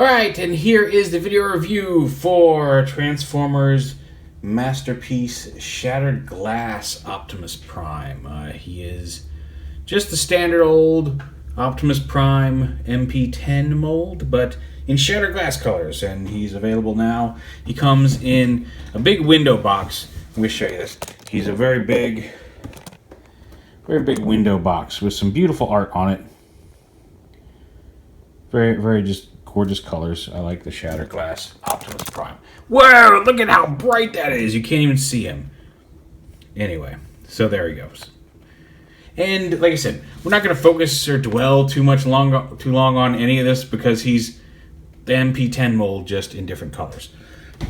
Alright, and here is the video review for Transformers Masterpiece Shattered Glass Optimus Prime. He is just the standard old Optimus Prime MP-10 mold, but in shattered glass colors, and he's available now. He comes in a big window box. Let me show you this. He's a very big window box with some beautiful art on it. Very just gorgeous colors. I like the shattered glass Optimus Prime. Whoa, look at how bright that is. You can't even see him. Anyway, so there he goes. And like I said, we're not going to focus or dwell too long on any of this because he's the MP-10 mold, just in different colors.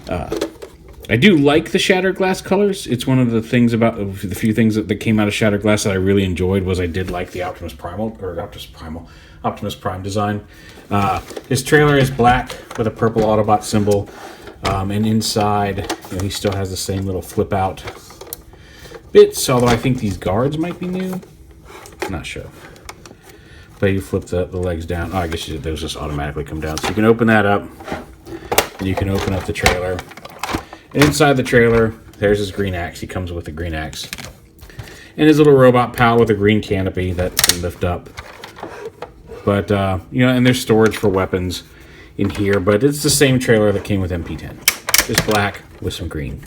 I do like the shattered glass colors. It's one of the things about the few things that came out of shattered glass that I really enjoyed was I did like the Optimus Prime design. His trailer is black with a purple Autobot symbol, and inside, he still has the same little flip out bits. Although I think these guards might be new. I'm not sure. But you flip the legs down. Oh, I guess those just automatically come down. So you can open that up, and you can open up the trailer. And inside the trailer, there's his green axe. He comes with a green axe. And his little robot pal with a green canopy that can lift up. But, and there's storage for weapons in here. But it's the same trailer that came with MP-10. Just black with some green.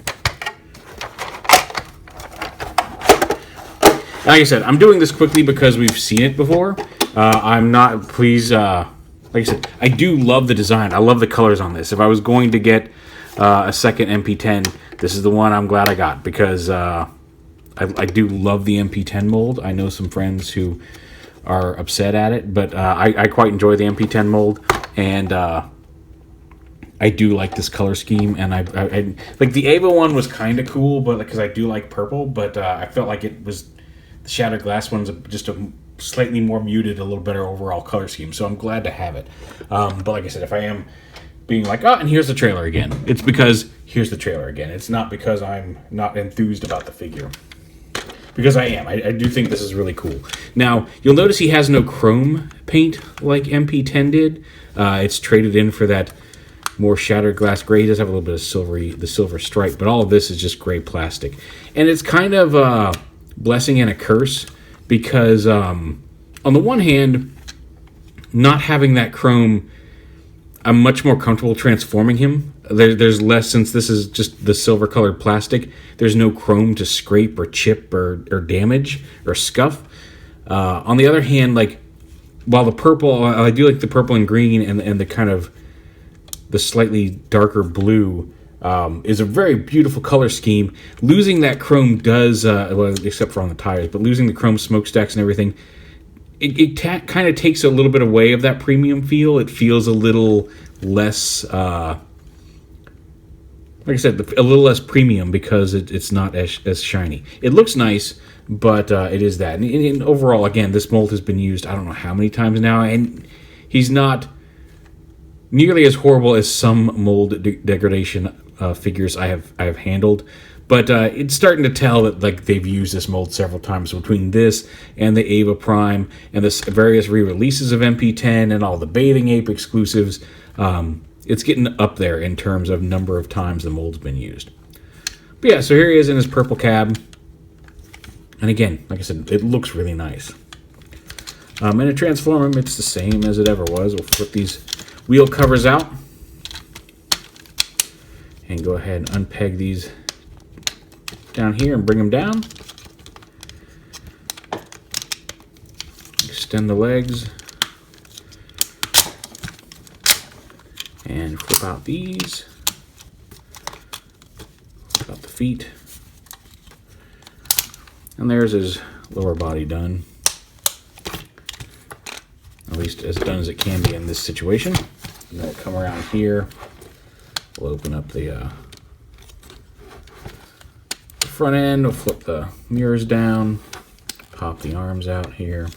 Like I said, I'm doing this quickly because we've seen it before. I'm not, please, like I said, I do love the design. I love the colors on this. If I was going to get a second MP-10, this is the one I'm glad I got because I do love the MP-10 mold. I know some friends who are upset at it, but I quite enjoy the MP-10 mold, and I do like this color scheme. And I like the Ava one was kind of cool, but because I do like purple, but I felt like it was the shattered glass one's just a slightly more muted, a little better overall color scheme. So I'm glad to have it. But like I said, if I am being like, oh, and here's the trailer again, it's because here's the trailer again. It's not because I'm not enthused about the figure. Because I am. I do think this is really cool. Now, you'll notice he has no chrome paint like MP-10 did. It's traded in for that more shattered glass gray. He does have a little bit of the silver stripe, but all of this is just gray plastic. And it's kind of a blessing and a curse because on the one hand, not having that chrome, I'm much more comfortable transforming him. There's less, since this is just the silver colored plastic, there's no chrome to scrape or chip or damage or scuff. On the other hand, like, while the purple, I do like the purple and green and the kind of the slightly darker blue is a very beautiful color scheme. Losing that chrome does, well, except for on the tires, but losing the chrome smokestacks and everything, it kind of takes a little bit away of that premium feel. It feels a little less, like I said, a little less premium because it's not as shiny. It looks nice, but it is that. And overall, again, this mold has been used I don't know how many times now, and he's not nearly as horrible as some mold degradation figures I have handled. But it's starting to tell that like they've used this mold several times between this and the Ava Prime and the various re-releases of MP-10 and all the Bathing Ape exclusives. It's getting up there in terms of number of times the mold's been used. But yeah, so here he is in his purple cab. And again, like I said, it looks really nice. And to transform him, it's the same as it ever was. We'll flip these wheel covers out. And go ahead and unpeg these down here and bring them down. Extend the legs. And flip out these. Flip out the feet. And there's his lower body done. At least as done as it can be in this situation. And then we'll come around here. We'll open up the front end. We'll flip the mirrors down. Pop the arms out here.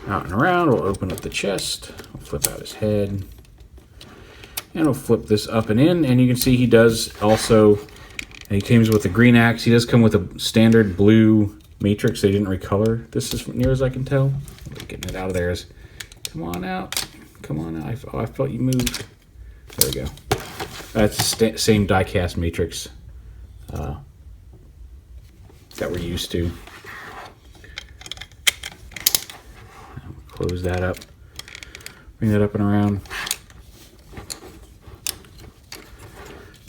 Out and around, we'll open up the chest, we'll flip out his head, and we'll flip this up and in, and you can see he does also, he comes with a green axe. He does come with a standard blue matrix. They didn't recolor this as near as I can tell. Getting it out of there is, come on out. Come on out. I felt you moved. There we go. That's the same die-cast matrix that we're used to. Close that up. Bring that up and around.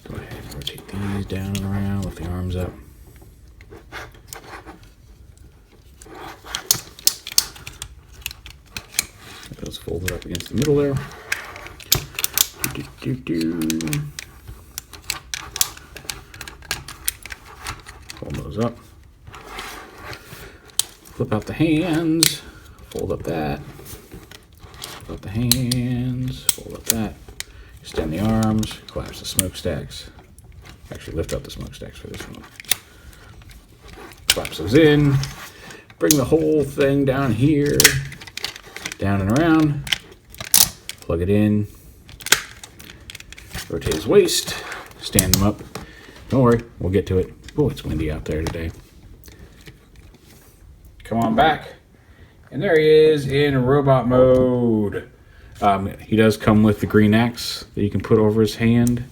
Go ahead and rotate these down and around. Lift the arms up. Get those folded up against the middle there. Fold those up. Flip out the hands. Fold up that. Flip out the hands. Fold up that. Extend the arms. Collapse the smokestacks. Actually, lift up the smokestacks for this one. Collapse those in. Bring the whole thing down here. Down and around. Plug it in. Rotate his waist. Stand him up. Don't worry, we'll get to it. Oh, it's windy out there today. Come on back. And there he is in robot mode. He does come with the green axe that you can put over his hand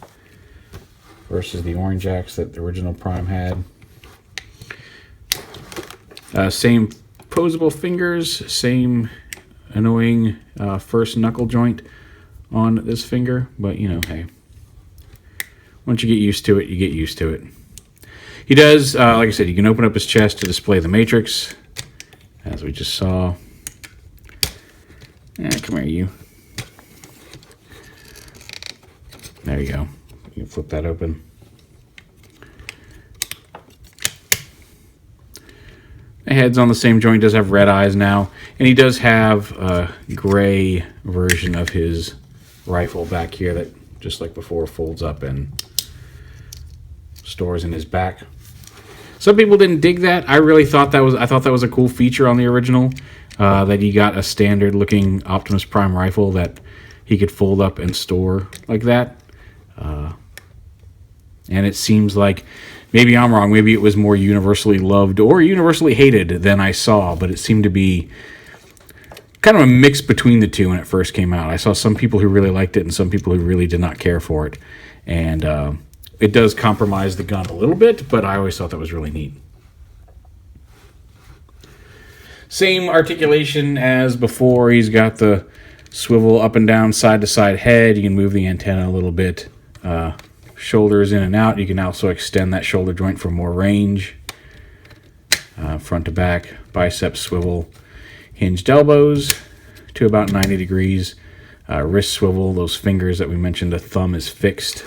versus the orange axe that the original Prime had. Same posable fingers, same annoying first knuckle joint on this finger, but you know, hey. Once you get used to it, you get used to it. He does, like I said, you can open up his chest to display the matrix, as we just saw. Come here, you. There you go. You can flip that open. The head's on the same joint, does have red eyes now, and he does have a gray version of his rifle back here that, just like before, folds up and stores in his back. Some people didn't dig that. I really thought that was a cool feature on the original, that he got a standard looking Optimus Prime rifle that he could fold up and store like that. And it seems like, maybe I'm wrong, maybe it was more universally loved or universally hated than I saw, but it seemed to be kind of a mix between the two when it first came out. I saw some people who really liked it and some people who really did not care for it. And it does compromise the gun a little bit, but I always thought that was really neat. Same articulation as before. He's got the swivel up and down, side to side head. You can move the antenna a little bit. Shoulders in and out. You can also extend that shoulder joint for more range. Front to back, bicep swivel. Hinged elbows to about 90 degrees. Wrist swivel, those fingers that we mentioned, the thumb is fixed.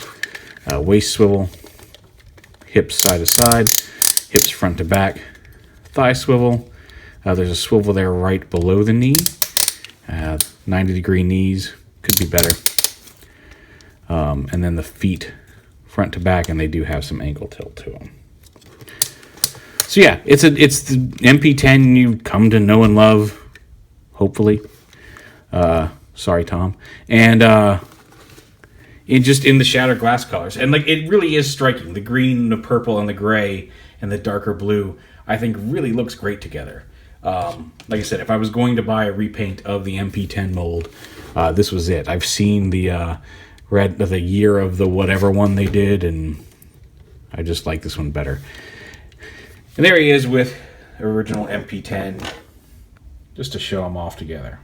Waist swivel, hips side to side, hips front to back. Thigh swivel, there's a swivel there right below the knee. 90 degree knees, could be better. And then the feet front to back, and they do have some ankle tilt to them. So yeah, it's the MP-10 you come to know and love, hopefully. Sorry, Tom. And in the shattered glass colors. And like, it really is striking. The green, the purple, and the gray, and the darker blue, I think really looks great together. Like I said, if I was going to buy a repaint of the MP-10 mold, this was it. I've seen the year of the whatever one they did, and I just like this one better. And there he is with original MP-10, just to show them off together.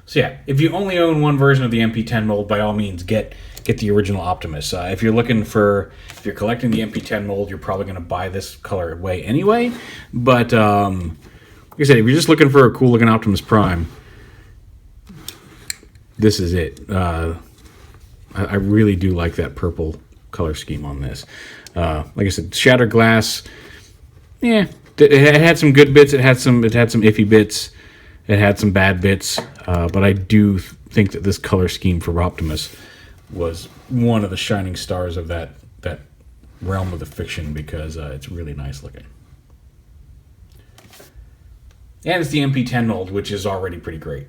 So yeah, if you only own one version of the MP-10 mold, by all means, get the original Optimus. If you're collecting the MP-10 mold, you're probably going to buy this colorway anyway. But like I said, if you're just looking for a cool looking Optimus Prime, this is it. I really do like that purple color scheme on this. Like I said, shattered glass. Yeah, it had some good bits. It had some iffy bits. It had some bad bits. But I do think that this color scheme for Optimus was one of the shining stars of that realm of the fiction, because it's really nice looking. And it's the MP-10 mold, which is already pretty great.